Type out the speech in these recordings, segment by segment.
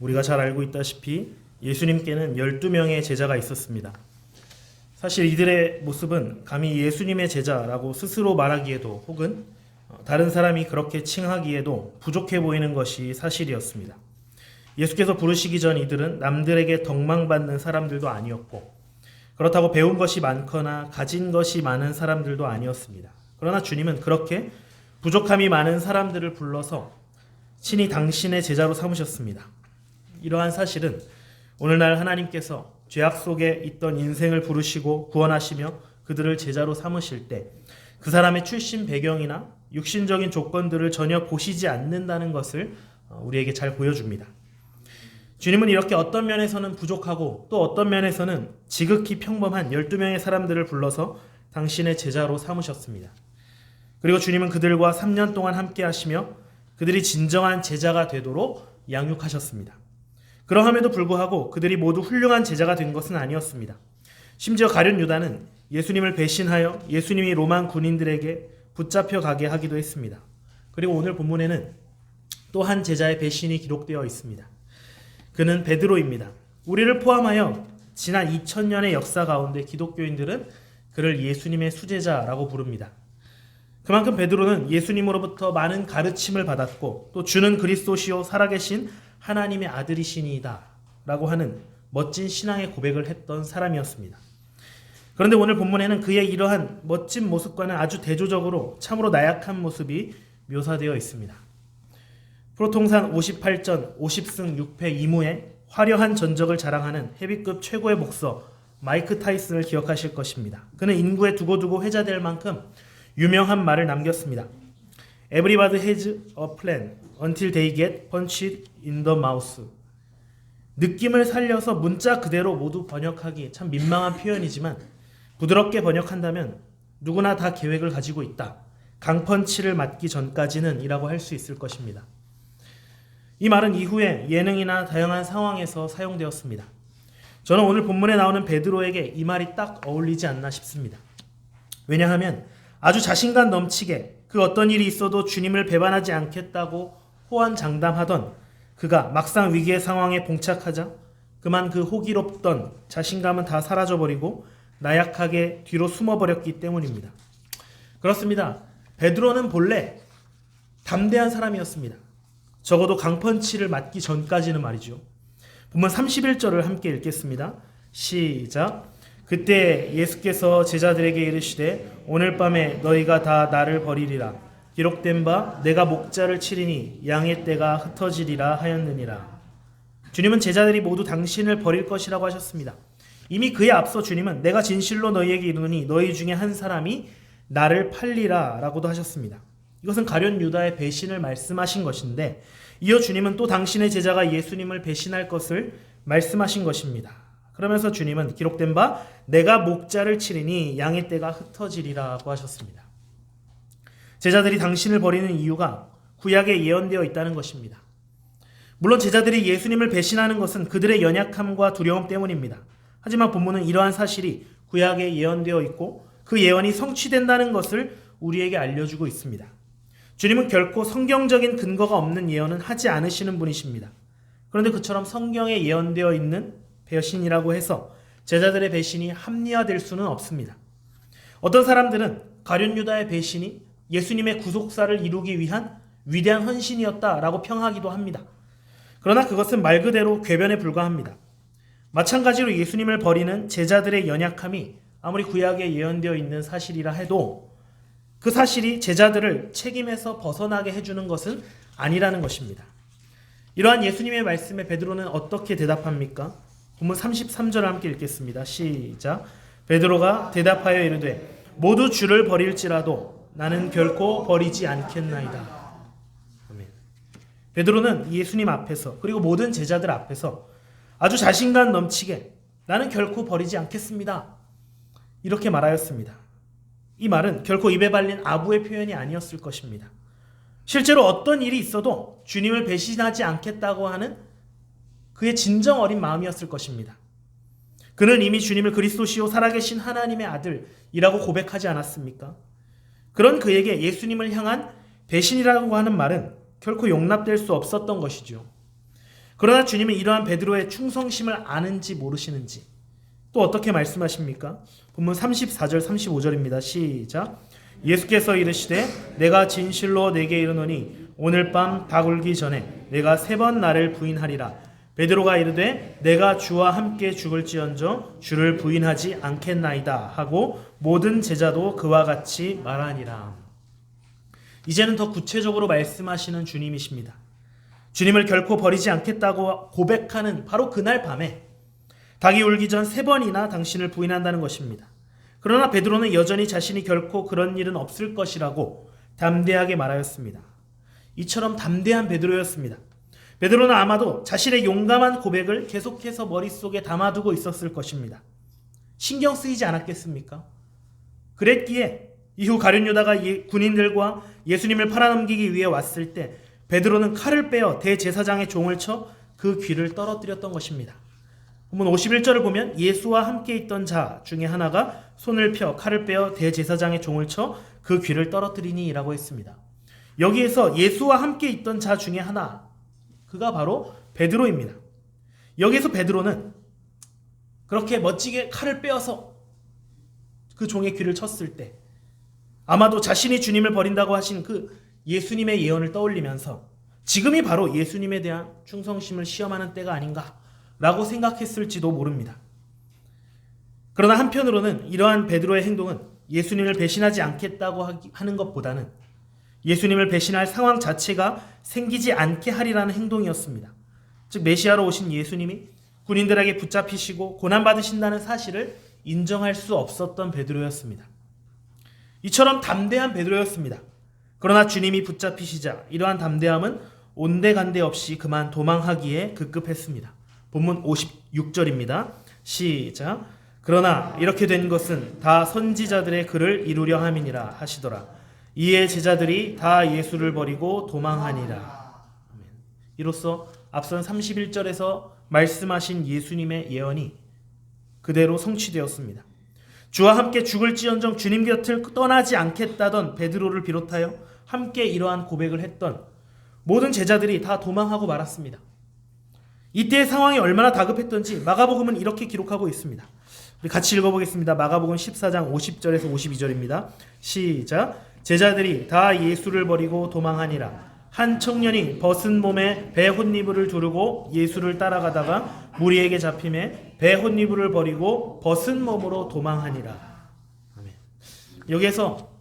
우리가 잘 알고 있다시피 예수님께는 12명의 제자가 있었습니다. 사실 이들의 모습은 감히 예수님의 제자라고 스스로 말하기에도 혹은 다른 사람이 그렇게 칭하기에도 부족해 보이는 것이 사실이었습니다. 예수께서 부르시기 전 이들은 남들에게 덕망받는 사람들도 아니었고 그렇다고 배운 것이 많거나 가진 것이 많은 사람들도 아니었습니다. 그러나 주님은 그렇게 부족함이 많은 사람들을 불러서 친히 당신의 제자로 삼으셨습니다. 이러한 사실은 오늘날 하나님께서 죄악 속에 있던 인생을 부르시고 구원하시며 그들을 제자로 삼으실 때 그 사람의 출신 배경이나 육신적인 조건들을 전혀 보시지 않는다는 것을 우리에게 잘 보여줍니다. 주님은 이렇게 어떤 면에서는 부족하고 또 어떤 면에서는 지극히 평범한 12명의 사람들을 불러서 당신의 제자로 삼으셨습니다. 그리고 주님은 그들과 3년 동안 함께 하시며 그들이 진정한 제자가 되도록 양육하셨습니다. 그러함에도 불구하고 그들이 모두 훌륭한 제자가 된 것은 아니었습니다. 심지어 가룟 유다는 예수님을 배신하여 예수님이 로마 군인들에게 붙잡혀 가게 하기도 했습니다. 그리고 오늘 본문에는 또 한 제자의 배신이 기록되어 있습니다. 그는 베드로입니다. 우리를 포함하여 지난 2000년의 역사 가운데 기독교인들은 그를 예수님의 수제자라고 부릅니다. 그만큼 베드로는 예수님으로부터 많은 가르침을 받았고 또 주는 그리스도시요 살아계신 하나님의 아들이시니이다 라고 하는 멋진 신앙의 고백을 했던 사람이었습니다. 그런데 오늘 본문에는 그의 이러한 멋진 모습과는 아주 대조적으로 참으로 나약한 모습이 묘사되어 있습니다. 프로통산 58전 50승 6패 2무의 화려한 전적을 자랑하는 헤비급 최고의 복서 마이크 타이슨을 기억하실 것입니다. 그는 인구에 두고두고 회자될 만큼 유명한 말을 남겼습니다. Everybody has a plan until they get punched in the mouth. 느낌을 살려서 문자 그대로 모두 번역하기 참 민망한 표현이지만 부드럽게 번역한다면 누구나 다 계획을 가지고 있다. 강펀치를 맞기 전까지는 이라고 할 수 있을 것입니다. 이 말은 이후에 예능이나 다양한 상황에서 사용되었습니다. 저는 오늘 본문에 나오는 베드로에게 이 말이 딱 어울리지 않나 싶습니다. 왜냐하면 아주 자신감 넘치게 그 어떤 일이 있어도 주님을 배반하지 않겠다고 호언장담하던 그가 막상 위기의 상황에 봉착하자 그만 그 호기롭던 자신감은 다 사라져버리고 나약하게 뒤로 숨어버렸기 때문입니다. 그렇습니다. 베드로는 본래 담대한 사람이었습니다. 적어도 강펀치를 맞기 전까지는 말이죠. 본문 31절을 함께 읽겠습니다. 시작. 그때 예수께서 제자들에게 이르시되 오늘 밤에 너희가 다 나를 버리리라. 기록된 바 내가 목자를 치리니 양의 떼가 흩어지리라 하였느니라. 주님은 제자들이 모두 당신을 버릴 것이라고 하셨습니다. 이미 그에 앞서 주님은 내가 진실로 너희에게 이르노니 너희 중에 한 사람이 나를 팔리라 라고도 하셨습니다. 이것은 가룟 유다의 배신을 말씀하신 것인데 이어 주님은 또 당신의 제자가 예수님을 배신할 것을 말씀하신 것입니다. 그러면서 주님은 기록된 바 내가 목자를 치리니 양의 떼가 흩어지리라고 하셨습니다. 제자들이 당신을 버리는 이유가 구약에 예언되어 있다는 것입니다. 물론 제자들이 예수님을 배신하는 것은 그들의 연약함과 두려움 때문입니다. 하지만 본문은 이러한 사실이 구약에 예언되어 있고 그 예언이 성취된다는 것을 우리에게 알려주고 있습니다. 주님은 결코 성경적인 근거가 없는 예언은 하지 않으시는 분이십니다. 그런데 그처럼 성경에 예언되어 있는 배신이라고 해서 제자들의 배신이 합리화될 수는 없습니다. 어떤 사람들은 가룟 유다의 배신이 예수님의 구속사를 이루기 위한 위대한 헌신이었다라고 평하기도 합니다. 그러나 그것은 말 그대로 궤변에 불과합니다. 마찬가지로 예수님을 버리는 제자들의 연약함이 아무리 구약에 예언되어 있는 사실이라 해도 그 사실이 제자들을 책임에서 벗어나게 해주는 것은 아니라는 것입니다. 이러한 예수님의 말씀에 베드로는 어떻게 대답합니까? 본문 33절을 함께 읽겠습니다. 시작. 베드로가 대답하여 이르되 모두 주를 버릴지라도 나는 결코 버리지 않겠나이다. 아멘. 베드로는 예수님 앞에서 그리고 모든 제자들 앞에서 아주 자신감 넘치게 나는 결코 버리지 않겠습니다. 이렇게 말하였습니다. 이 말은 결코 입에 발린 아부의 표현이 아니었을 것입니다. 실제로 어떤 일이 있어도 주님을 배신하지 않겠다고 하는 그의 진정 어린 마음이었을 것입니다. 그는 이미 주님을 그리스도시요 살아계신 하나님의 아들이라고 고백하지 않았습니까? 그런 그에게 예수님을 향한 배신이라고 하는 말은 결코 용납될 수 없었던 것이죠. 그러나 주님은 이러한 베드로의 충성심을 아는지 모르시는지 또 어떻게 말씀하십니까? 본문 34절 35절입니다. 시작. 예수께서 이르시되 내가 진실로 내게 이르노니 오늘 밤 닭 울기 전에 내가 3번 나를 부인하리라. 베드로가 이르되 내가 주와 함께 죽을지언정 주를 부인하지 않겠나이다 하고 모든 제자도 그와 같이 말하니라. 이제는 더 구체적으로 말씀하시는 주님이십니다. 주님을 결코 버리지 않겠다고 고백하는 바로 그날 밤에 닭이 울기 전 3번이나 당신을 부인한다는 것입니다. 그러나 베드로는 여전히 자신이 결코 그런 일은 없을 것이라고 담대하게 말하였습니다. 이처럼 담대한 베드로였습니다. 베드로는 아마도 자신의 용감한 고백을 계속해서 머릿속에 담아두고 있었을 것입니다. 신경 쓰이지 않았겠습니까? 그랬기에 이후 가룟 유다가 군인들과 예수님을 팔아넘기기 위해 왔을 때 베드로는 칼을 빼어 대제사장의 종을 쳐 그 귀를 떨어뜨렸던 것입니다. 본문 51절을 보면 예수와 함께 있던 자 중에 하나가 손을 펴 칼을 빼어 대제사장의 종을 쳐 그 귀를 떨어뜨리니 라고 했습니다. 여기에서 예수와 함께 있던 자 중에 하나, 그가 바로 베드로입니다. 여기에서 베드로는 그렇게 멋지게 칼을 빼어서 그 종의 귀를 쳤을 때 아마도 자신이 주님을 버린다고 하신 그 예수님의 예언을 떠올리면서 지금이 바로 예수님에 대한 충성심을 시험하는 때가 아닌가 라고 생각했을지도 모릅니다. 그러나 한편으로는 이러한 베드로의 행동은 예수님을 배신하지 않겠다고 하는 것보다는 예수님을 배신할 상황 자체가 생기지 않게 하리라는 행동이었습니다. 즉 메시아로 오신 예수님이 군인들에게 붙잡히시고 고난받으신다는 사실을 인정할 수 없었던 베드로였습니다. 이처럼 담대한 베드로였습니다. 그러나 주님이 붙잡히시자 이러한 담대함은 온데간데 없이 그만 도망하기에 급급했습니다. 본문 56절입니다. 시작. 그러나 이렇게 된 것은 다 선지자들의 글을 이루려 함이니라 하시더라. 이에 제자들이 다 예수를 버리고 도망하니라. 이로써 앞선 31절에서 말씀하신 예수님의 예언이 그대로 성취되었습니다. 주와 함께 죽을지언정 주님 곁을 떠나지 않겠다던 베드로를 비롯하여 함께 이러한 고백을 했던 모든 제자들이 다 도망하고 말았습니다. 이때의 상황이 얼마나 다급했던지 마가복음은 이렇게 기록하고 있습니다. 우리 같이 읽어보겠습니다. 마가복음 14장 50절에서 52절입니다. 시작. 제자들이 다 예수를 버리고 도망하니라. 한 청년이 벗은 몸에 배 혼니부를 두르고 예수를 따라가다가 무리에게 잡힘에 배 혼니부를 버리고 벗은 몸으로 도망하니라. 아멘. 여기에서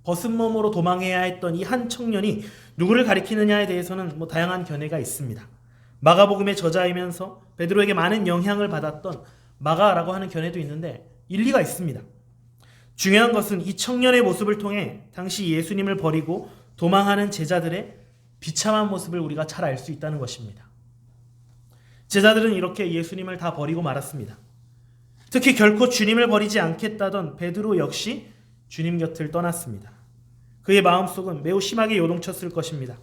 벗은 몸으로 도망해야 했던 이 한 청년이 누구를 가리키느냐에 대해서는 다양한 견해가 있습니다. 마가복음의 저자이면서 베드로에게 많은 영향을 받았던 마가라고 하는 견해도 있는데 일리가 있습니다. 중요한 것은 이 청년의 모습을 통해 당시 예수님을 버리고 도망하는 제자들의 비참한 모습을 우리가 잘 알 수 있다는 것입니다. 제자들은 이렇게 예수님을 다 버리고 말았습니다. 특히 결코 주님을 버리지 않겠다던 베드로 역시 주님 곁을 떠났습니다. 그의 마음속은 매우 심하게 요동쳤을 것입니다.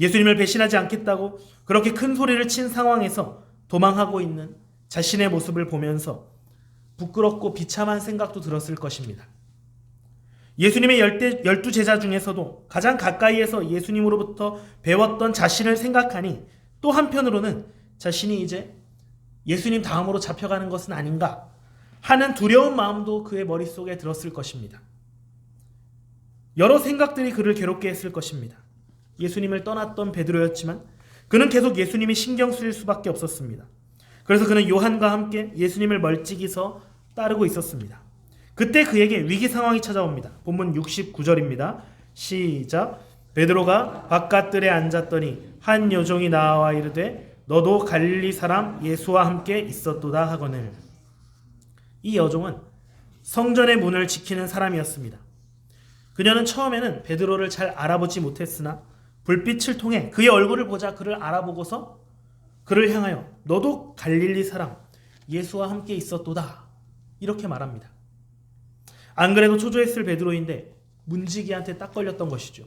예수님을 배신하지 않겠다고 그렇게 큰 소리를 친 상황에서 도망하고 있는 자신의 모습을 보면서 부끄럽고 비참한 생각도 들었을 것입니다. 예수님의 12제자 중에서도 가장 가까이에서 예수님으로부터 배웠던 자신을 생각하니 또 한편으로는 자신이 이제 예수님 다음으로 잡혀가는 것은 아닌가 하는 두려운 마음도 그의 머릿속에 들었을 것입니다. 여러 생각들이 그를 괴롭게 했을 것입니다. 예수님을 떠났던 베드로였지만 그는 계속 예수님이 신경 쓰일 수밖에 없었습니다. 그래서 그는 요한과 함께 예수님을 멀찍이서 따르고 있었습니다. 그때 그에게 위기 상황이 찾아옵니다. 본문 69절입니다. 시작. 베드로가 바깥들에 앉았더니 한 여종이 나와 이르되 너도 갈릴리 사람 예수와 함께 있었도다 하거늘. 이 여종은 성전의 문을 지키는 사람이었습니다. 그녀는 처음에는 베드로를 잘 알아보지 못했으나 불빛을 통해 그의 얼굴을 보자 그를 알아보고서 그를 향하여 너도 갈릴리 사람 예수와 함께 있었도다 이렇게 말합니다. 안 그래도 초조했을 베드로인데 문지기한테 딱 걸렸던 것이죠.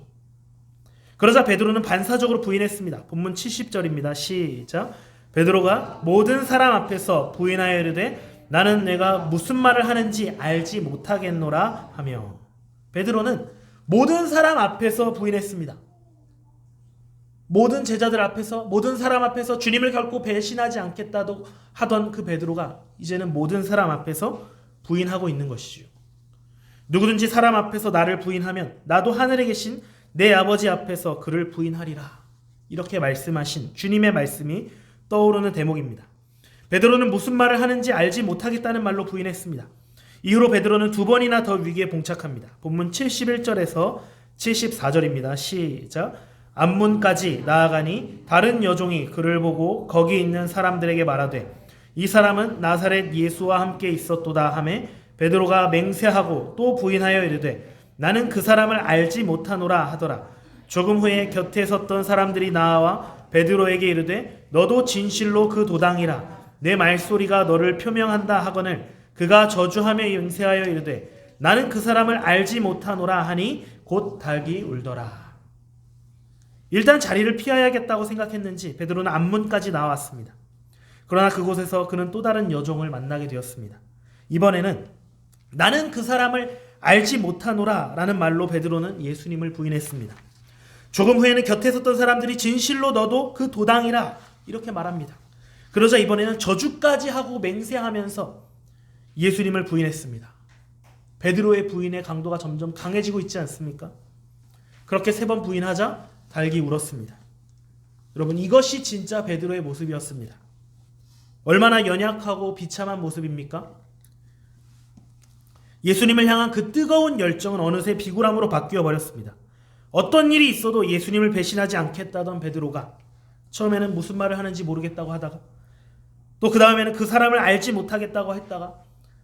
그러자 베드로는 반사적으로 부인했습니다. 본문 70절입니다. 시작. 베드로가 모든 사람 앞에서 부인하여 이르되 나는 내가 무슨 말을 하는지 알지 못하겠노라 하며 베드로는 모든 사람 앞에서 부인했습니다. 모든 제자들 앞에서, 모든 사람 앞에서 주님을 결코 배신하지 않겠다고 하던 그 베드로가 이제는 모든 사람 앞에서 부인하고 있는 것이지요. 누구든지 사람 앞에서 나를 부인하면 나도 하늘에 계신 내 아버지 앞에서 그를 부인하리라. 이렇게 말씀하신 주님의 말씀이 떠오르는 대목입니다. 베드로는 무슨 말을 하는지 알지 못하겠다는 말로 부인했습니다. 이후로 베드로는 두 번이나 더 위기에 봉착합니다. 본문 71절에서 74절입니다. 시작. 앞문까지 나아가니 다른 여종이 그를 보고 거기 있는 사람들에게 말하되 이 사람은 나사렛 예수와 함께 있었도다 하매 베드로가 맹세하고 또 부인하여 이르되 나는 그 사람을 알지 못하노라 하더라. 조금 후에 곁에 섰던 사람들이 나와 베드로에게 이르되 너도 진실로 그 도당이라 내 말소리가 너를 표명한다 하거늘 그가 저주하며 맹세하여 이르되 나는 그 사람을 알지 못하노라 하니 곧 닭이 울더라. 일단 자리를 피해야겠다고 생각했는지 베드로는 앞문까지 나왔습니다. 그러나 그곳에서 그는 또 다른 여종을 만나게 되었습니다. 이번에는 나는 그 사람을 알지 못하노라 라는 말로 베드로는 예수님을 부인했습니다. 조금 후에는 곁에 섰던 사람들이 진실로 너도 그 도당이라 이렇게 말합니다. 그러자 이번에는 저주까지 하고 맹세하면서 예수님을 부인했습니다. 베드로의 부인의 강도가 점점 강해지고 있지 않습니까? 그렇게 3번 부인하자 닭이 울었습니다. 여러분, 이것이 진짜 베드로의 모습이었습니다. 얼마나 연약하고 비참한 모습입니까? 예수님을 향한 그 뜨거운 열정은 어느새 비굴함으로 바뀌어 버렸습니다. 어떤 일이 있어도 예수님을 배신하지 않겠다던 베드로가 처음에는 무슨 말을 하는지 모르겠다고 하다가 또 그 다음에는 그 사람을 알지 못하겠다고 했다가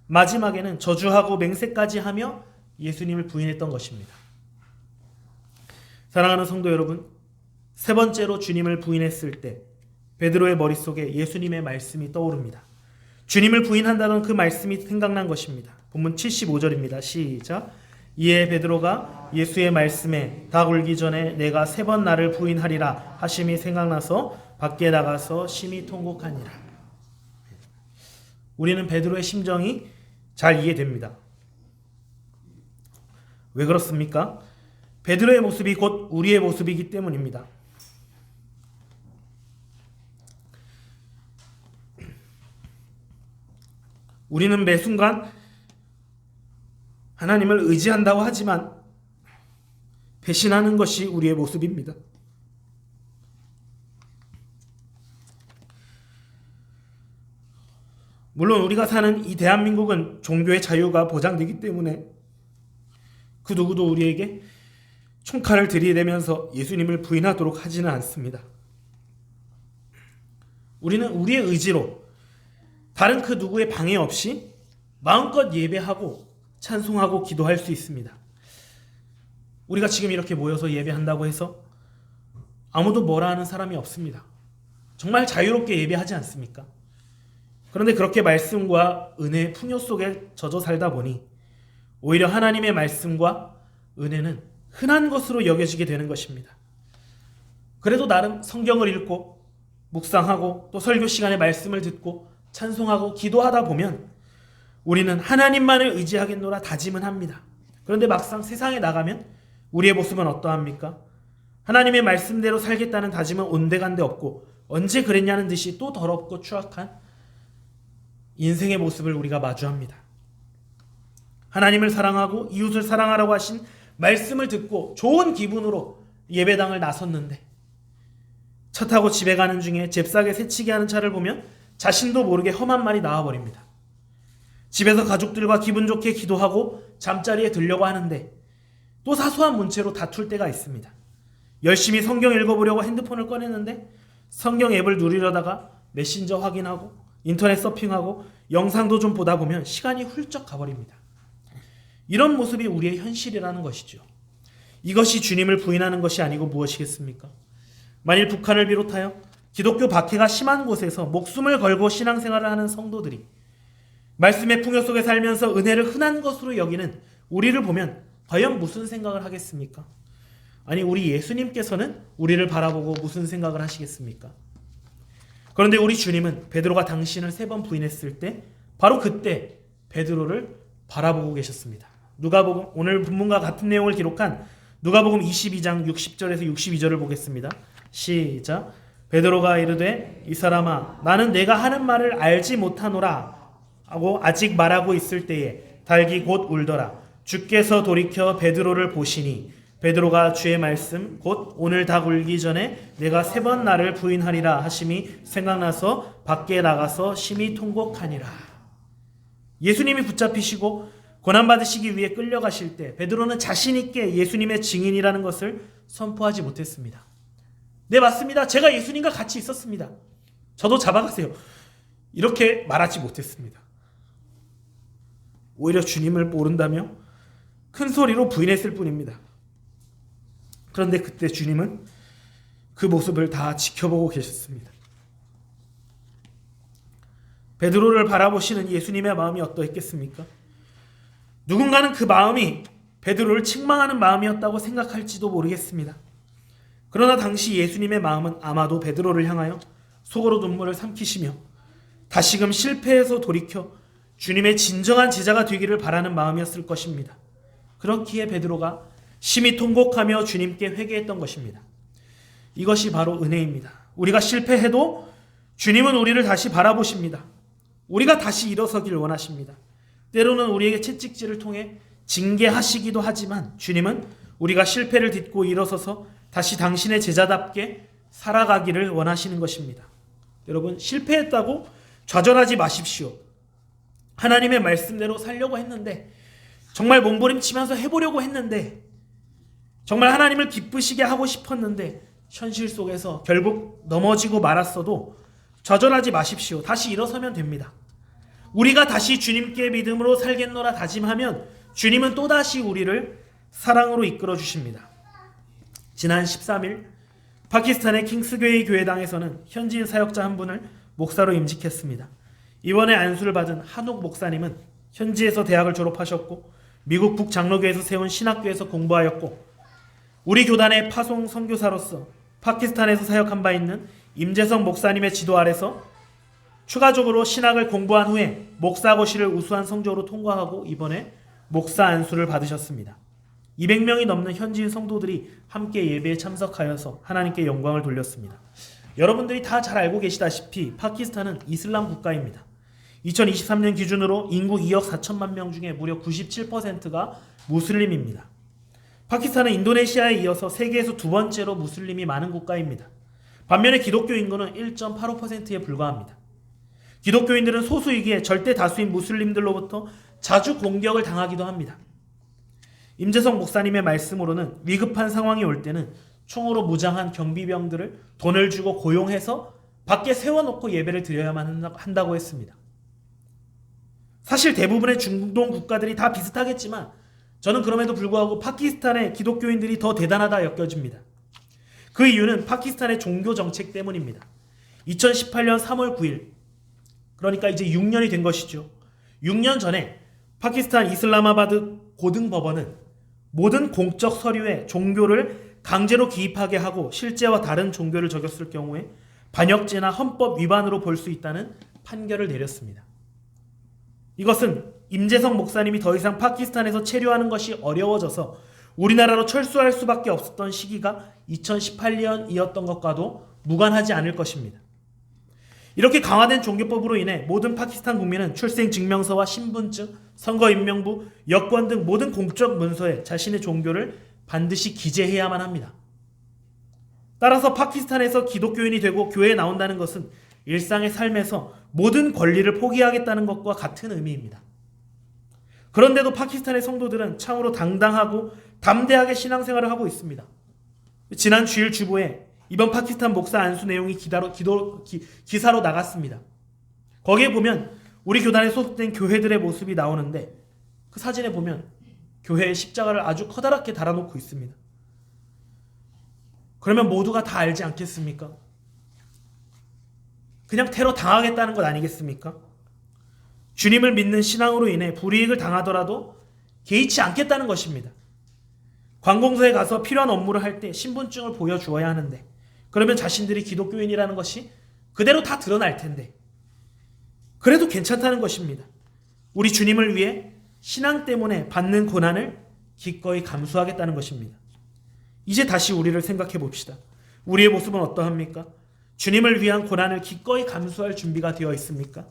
마지막에는 저주하고 맹세까지 하며 예수님을 부인했던 것입니다. 사랑하는 성도 여러분, 3번째로 주님을 부인했을 때 베드로의 머릿속에 예수님의 말씀이 떠오릅니다. 주님을 부인한다는 그 말씀이 생각난 것입니다. 본문 75절입니다. 시작. 이에 베드로가 예수의 말씀에 닭 울기 전에 내가 3번 나를 부인하리라 하심이 생각나서 밖에 나가서 심히 통곡하니라. 우리는 베드로의 심정이 잘 이해됩니다. 왜 그렇습니까? 베드로의 모습이 곧 우리의 모습이기 때문입니다. 우리는 매 순간 하나님을 의지한다고 하지만 배신하는 것이 우리의 모습입니다. 물론 우리가 사는 이 대한민국은 종교의 자유가 보장되기 때문에 그 누구도 우리에게 총칼을 들이대면서 예수님을 부인하도록 하지는 않습니다. 우리는 우리의 의지로 다른 그 누구의 방해 없이 마음껏 예배하고 찬송하고 기도할 수 있습니다. 우리가 지금 이렇게 모여서 예배한다고 해서 아무도 뭐라 하는 사람이 없습니다. 정말 자유롭게 예배하지 않습니까? 그런데 그렇게 말씀과 은혜의 풍요 속에 젖어 살다 보니 오히려 하나님의 말씀과 은혜는 흔한 것으로 여겨지게 되는 것입니다. 그래도 나름 성경을 읽고 묵상하고 또 설교 시간에 말씀을 듣고 찬송하고 기도하다 보면 우리는 하나님만을 의지하겠노라 다짐은 합니다. 그런데 막상 세상에 나가면 우리의 모습은 어떠합니까? 하나님의 말씀대로 살겠다는 다짐은 온데간데 없고 언제 그랬냐는 듯이 또 더럽고 추악한 인생의 모습을 우리가 마주합니다. 하나님을 사랑하고 이웃을 사랑하라고 하신 말씀을 듣고 좋은 기분으로 예배당을 나섰는데 차 타고 집에 가는 중에 잽싸게 새치기 하는 차를 보면 자신도 모르게 험한 말이 나와버립니다. 집에서 가족들과 기분 좋게 기도하고 잠자리에 들려고 하는데 또 사소한 문제로 다툴 때가 있습니다. 열심히 성경 읽어보려고 핸드폰을 꺼냈는데 성경 앱을 누르려다가 메신저 확인하고 인터넷 서핑하고 영상도 좀 보다 보면 시간이 훌쩍 가버립니다. 이런 모습이 우리의 현실이라는 것이죠. 이것이 주님을 부인하는 것이 아니고 무엇이겠습니까? 만일 북한을 비롯하여 기독교 박해가 심한 곳에서 목숨을 걸고 신앙생활을 하는 성도들이 말씀의 풍요 속에 살면서 은혜를 흔한 것으로 여기는 우리를 보면 과연 무슨 생각을 하겠습니까? 아니, 우리 예수님께서는 우리를 바라보고 무슨 생각을 하시겠습니까? 그런데 우리 주님은 베드로가 당신을 3번 부인했을 때 바로 그때 베드로를 바라보고 계셨습니다. 누가복음, 오늘 본문과 같은 내용을 기록한 누가복음 22장 60절에서 62절을 보겠습니다. 시작. 베드로가 이르되 이 사람아 나는 내가 하는 말을 알지 못하노라 하고 아직 말하고 있을 때에 닭이 곧 울더라. 주께서 돌이켜 베드로를 보시니 베드로가 주의 말씀 곧 오늘 닭 울기 전에 내가 3번 나를 부인하리라 하심이 생각나서 밖에 나가서 심히 통곡하니라. 예수님이 붙잡히시고 고난받으시기 위해 끌려가실 때 베드로는 자신 있게 예수님의 증인이라는 것을 선포하지 못했습니다. 네, 맞습니다. 제가 예수님과 같이 있었습니다. 저도 잡아가세요. 이렇게 말하지 못했습니다. 오히려 주님을 모른다며 큰 소리로 부인했을 뿐입니다. 그런데 그때 주님은 그 모습을 다 지켜보고 계셨습니다. 베드로를 바라보시는 예수님의 마음이 어떠했겠습니까? 누군가는 그 마음이 베드로를 책망하는 마음이었다고 생각할지도 모르겠습니다. 그러나 당시 예수님의 마음은 아마도 베드로를 향하여 속으로 눈물을 삼키시며 다시금 실패해서 돌이켜 주님의 진정한 제자가 되기를 바라는 마음이었을 것입니다. 그렇기에 베드로가 심히 통곡하며 주님께 회개했던 것입니다. 이것이 바로 은혜입니다. 우리가 실패해도 주님은 우리를 다시 바라보십니다. 우리가 다시 일어서길 원하십니다. 때로는 우리에게 채찍질을 통해 징계하시기도 하지만 주님은 우리가 실패를 딛고 일어서서 다시 당신의 제자답게 살아가기를 원하시는 것입니다. 여러분, 실패했다고 좌절하지 마십시오. 하나님의 말씀대로 살려고 했는데, 정말 몸부림치면서 해보려고 했는데, 정말 하나님을 기쁘시게 하고 싶었는데 현실 속에서 결국 넘어지고 말았어도 좌절하지 마십시오. 다시 일어서면 됩니다. 우리가 다시 주님께 믿음으로 살겠노라 다짐하면 주님은 또다시 우리를 사랑으로 이끌어 주십니다. 지난 13일 파키스탄의 킹스웨이 교회당에서는 현지인 사역자 한 분을 목사로 임직했습니다. 이번에 안수를 받은 한옥 목사님은 현지에서 대학을 졸업하셨고 미국 북장로교에서 세운 신학교에서 공부하였고 우리 교단의 파송 선교사로서 파키스탄에서 사역한 바 있는 임재성 목사님의 지도 아래서 추가적으로 신학을 공부한 후에 목사고시를 우수한 성적으로 통과하고 이번에 목사 안수를 받으셨습니다. 200명이 넘는 현지인 성도들이 함께 예배에 참석하여서 하나님께 영광을 돌렸습니다. 여러분들이 다 잘 알고 계시다시피 파키스탄은 이슬람 국가입니다. 2023년 기준으로 인구 2억 4천만 명 중에 무려 97%가 무슬림입니다. 파키스탄은 인도네시아에 이어서 세계에서 두 번째로 무슬림이 많은 국가입니다. 반면에 기독교 인구는 1.85%에 불과합니다. 기독교인들은 소수이기에 절대 다수인 무슬림들로부터 자주 공격을 당하기도 합니다. 임재성 목사님의 말씀으로는 위급한 상황이 올 때는 총으로 무장한 경비병들을 돈을 주고 고용해서 밖에 세워놓고 예배를 드려야만 한다고 했습니다. 사실 대부분의 중동 국가들이 다 비슷하겠지만 저는 그럼에도 불구하고 파키스탄의 기독교인들이 더 대단하다 여겨집니다. 그 이유는 파키스탄의 종교 정책 때문입니다. 2018년 3월 9일, 그러니까 이제 6년이 된 것이죠. 6년 전에 파키스탄 이슬라마바드 고등법원은 모든 공적 서류에 종교를 강제로 기입하게 하고 실제와 다른 종교를 적였을 경우에 반역죄나 헌법 위반으로 볼 수 있다는 판결을 내렸습니다. 이것은 임재성 목사님이 더 이상 파키스탄에서 체류하는 것이 어려워져서 우리나라로 철수할 수밖에 없었던 시기가 2018년이었던 것과도 무관하지 않을 것입니다. 이렇게 강화된 종교법으로 인해 모든 파키스탄 국민은 출생증명서와 신분증, 선거인명부, 여권 등 모든 공적 문서에 자신의 종교를 반드시 기재해야만 합니다. 따라서 파키스탄에서 기독교인이 되고 교회에 나온다는 것은 일상의 삶에서 모든 권리를 포기하겠다는 것과 같은 의미입니다. 그런데도 파키스탄의 성도들은 참으로 당당하고 담대하게 신앙생활을 하고 있습니다. 지난 주일 주보에 이번 파키스탄 목사 안수 내용이 기사로 나갔습니다. 거기에 보면 우리 교단에 소속된 교회들의 모습이 나오는데 그 사진에 보면 교회에 십자가를 아주 커다랗게 달아놓고 있습니다. 그러면 모두가 다 알지 않겠습니까? 그냥 테러 당하겠다는 것 아니겠습니까? 주님을 믿는 신앙으로 인해 불이익을 당하더라도 개의치 않겠다는 것입니다. 관공서에 가서 필요한 업무를 할 때 신분증을 보여주어야 하는데 그러면 자신들이 기독교인이라는 것이 그대로 다 드러날 텐데 그래도 괜찮다는 것입니다. 우리 주님을 위해 신앙 때문에 받는 고난을 기꺼이 감수하겠다는 것입니다. 이제 다시 우리를 생각해 봅시다. 우리의 모습은 어떠합니까? 주님을 위한 고난을 기꺼이 감수할 준비가 되어 있습니까?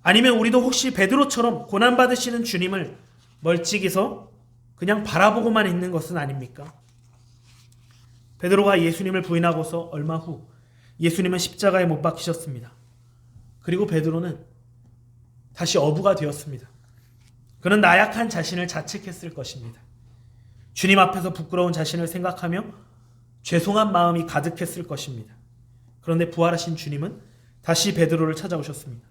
아니면 우리도 혹시 베드로처럼 고난받으시는 주님을 멀찍이서 그냥 바라보고만 있는 것은 아닙니까? 베드로가 예수님을 부인하고서 얼마 후 예수님은 십자가에 못 박히셨습니다. 그리고 베드로는 다시 어부가 되었습니다. 그는 나약한 자신을 자책했을 것입니다. 주님 앞에서 부끄러운 자신을 생각하며 죄송한 마음이 가득했을 것입니다. 그런데 부활하신 주님은 다시 베드로를 찾아오셨습니다.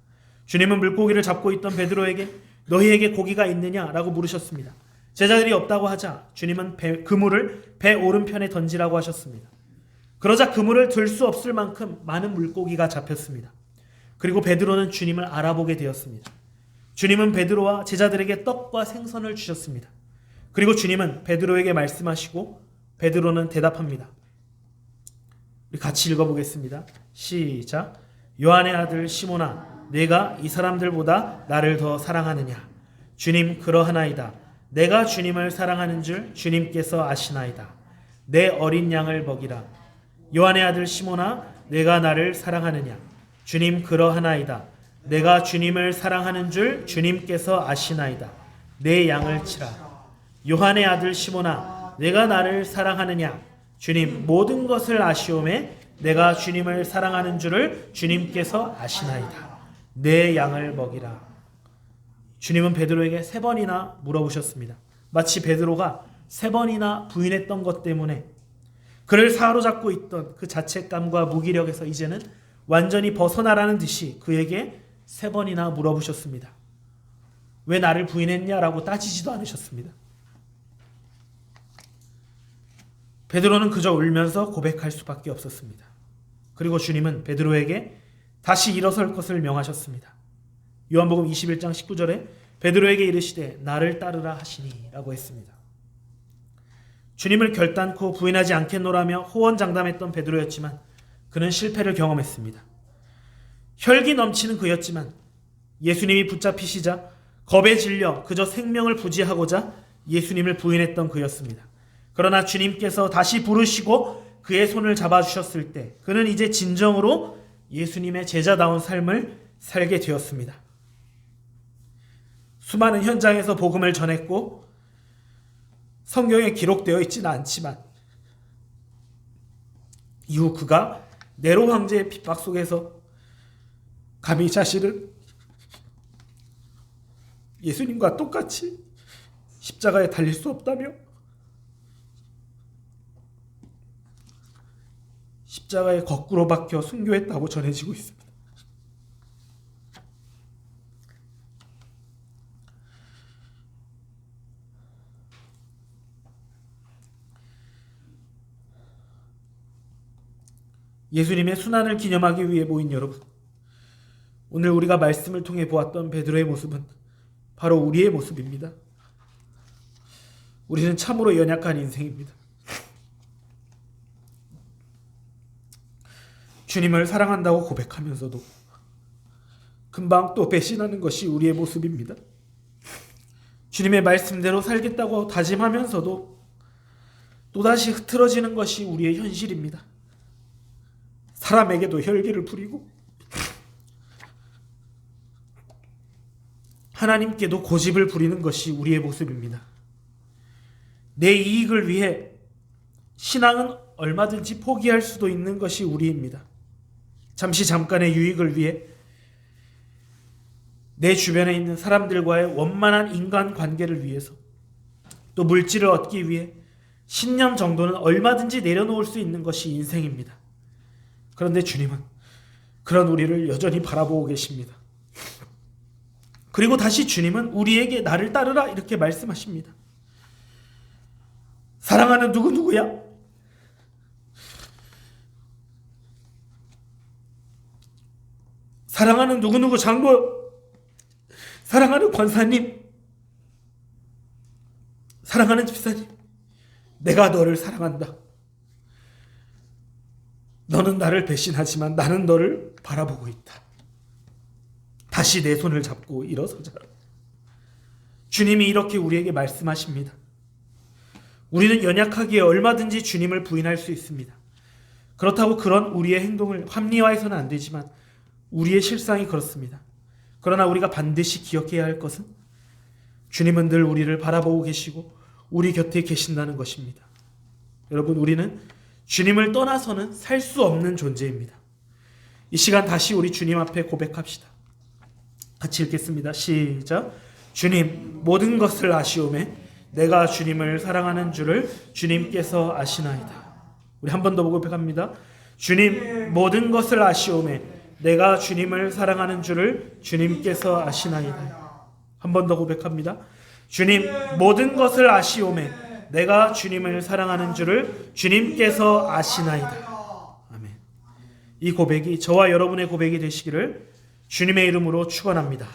주님은 물고기를 잡고 있던 베드로에게 너희에게 고기가 있느냐라고 물으셨습니다. 제자들이 없다고 하자 주님은 그물을 배 오른편에 던지라고 하셨습니다. 그러자 그물을 들 수 없을 만큼 많은 물고기가 잡혔습니다. 그리고 베드로는 주님을 알아보게 되었습니다. 주님은 베드로와 제자들에게 떡과 생선을 주셨습니다. 그리고 주님은 베드로에게 말씀하시고 베드로는 대답합니다. 우리 같이 읽어보겠습니다. 시작. 요한의 아들 시몬아, 내가 이 사람들보다 나를 더 사랑하느냐? 주님 그러하나이다. 내가 주님을 사랑하는 줄 주님께서 아시나이다. 내 어린 양을 먹이라. 요한의 아들 시몬아, 내가 나를 사랑하느냐? 주님 그러하나이다. 내가 주님을 사랑하는 줄 주님께서 아시나이다. 내 양을 치라. 요한의 아들 시몬아, 내가 나를 사랑하느냐? 주님 모든 것을 아시오매 내가 주님을 사랑하는 줄을 주님께서 아시나이다. 내 양을 먹이라. 주님은 베드로에게 3번이나 물어보셨습니다. 마치 베드로가 3번이나 부인했던 것 때문에 그를 사로잡고 있던 그 자책감과 무기력에서 이제는 완전히 벗어나라는 듯이 그에게 3번이나 물어보셨습니다. 왜 나를 부인했냐라고 따지지도 않으셨습니다. 베드로는 그저 울면서 고백할 수밖에 없었습니다. 그리고 주님은 베드로에게 다시 일어설 것을 명하셨습니다. 요한복음 21장 19절에 베드로에게 이르시되 나를 따르라 하시니 라고 했습니다. 주님을 결단코 부인하지 않겠노라며 호언장담했던 베드로였지만 그는 실패를 경험했습니다. 혈기 넘치는 그였지만 예수님이 붙잡히시자 겁에 질려 그저 생명을 부지하고자 예수님을 부인했던 그였습니다. 그러나 주님께서 다시 부르시고 그의 손을 잡아주셨을 때 그는 이제 진정으로 예수님의 제자다운 삶을 살게 되었습니다. 수많은 현장에서 복음을 전했고 성경에 기록되어 있지는 않지만 이후 그가 네로 황제의 핍박 속에서 감히 자신을 예수님과 똑같이 십자가에 달릴 수 없다며 십자가에 거꾸로 박혀 순교했다고 전해지고 있습니다. 예수님의 순환을 기념하기 위해 모인 여러분, 오늘 우리가 말씀을 통해 보았던 베드로의 모습은 바로 우리의 모습입니다. 우리는 참으로 연약한 인생입니다. 주님을 사랑한다고 고백하면서도 금방 또 배신하는 것이 우리의 모습입니다. 주님의 말씀대로 살겠다고 다짐하면서도 또다시 흐트러지는 것이 우리의 현실입니다. 사람에게도 혈기를 부리고 하나님께도 고집을 부리는 것이 우리의 모습입니다. 내 이익을 위해 신앙은 얼마든지 포기할 수도 있는 것이 우리입니다. 잠깐의 유익을 위해 내 주변에 있는 사람들과의 원만한 인간관계를 위해서 또 물질을 얻기 위해 신념 정도는 얼마든지 내려놓을 수 있는 것이 인생입니다. 그런데 주님은 그런 우리를 여전히 바라보고 계십니다. 그리고 다시 주님은 우리에게 나를 따르라 이렇게 말씀하십니다. 사랑하는 누구야? 사랑하는 누구누구 장로, 사랑하는 권사님, 사랑하는 집사님, 내가 너를 사랑한다. 너는 나를 배신하지만 나는 너를 바라보고 있다. 다시 내 손을 잡고 일어서자. 주님이 이렇게 우리에게 말씀하십니다. 우리는 연약하기에 얼마든지 주님을 부인할 수 있습니다. 그렇다고 그런 우리의 행동을 합리화해서는 안 되지만 우리의 실상이 그렇습니다. 그러나 우리가 반드시 기억해야 할 것은 주님은 늘 우리를 바라보고 계시고 우리 곁에 계신다는 것입니다. 여러분, 우리는 주님을 떠나서는 살 수 없는 존재입니다. 이 시간 다시 우리 주님 앞에 고백합시다. 같이 읽겠습니다. 시작. 주님, 모든 것을 아시오매 내가 주님을 사랑하는 줄을 주님께서 아시나이다. 우리 한 번 더 고백합니다. 주님, 모든 것을 아시오매 내가 주님을 사랑하는 줄을 주님께서 아시나이다. 한 번 더 고백합니다. 주님, 모든 것을 아시오매 내가 주님을 사랑하는 줄을 주님께서 아시나이다. 아멘. 이 고백이 저와 여러분의 고백이 되시기를 주님의 이름으로 축원합니다.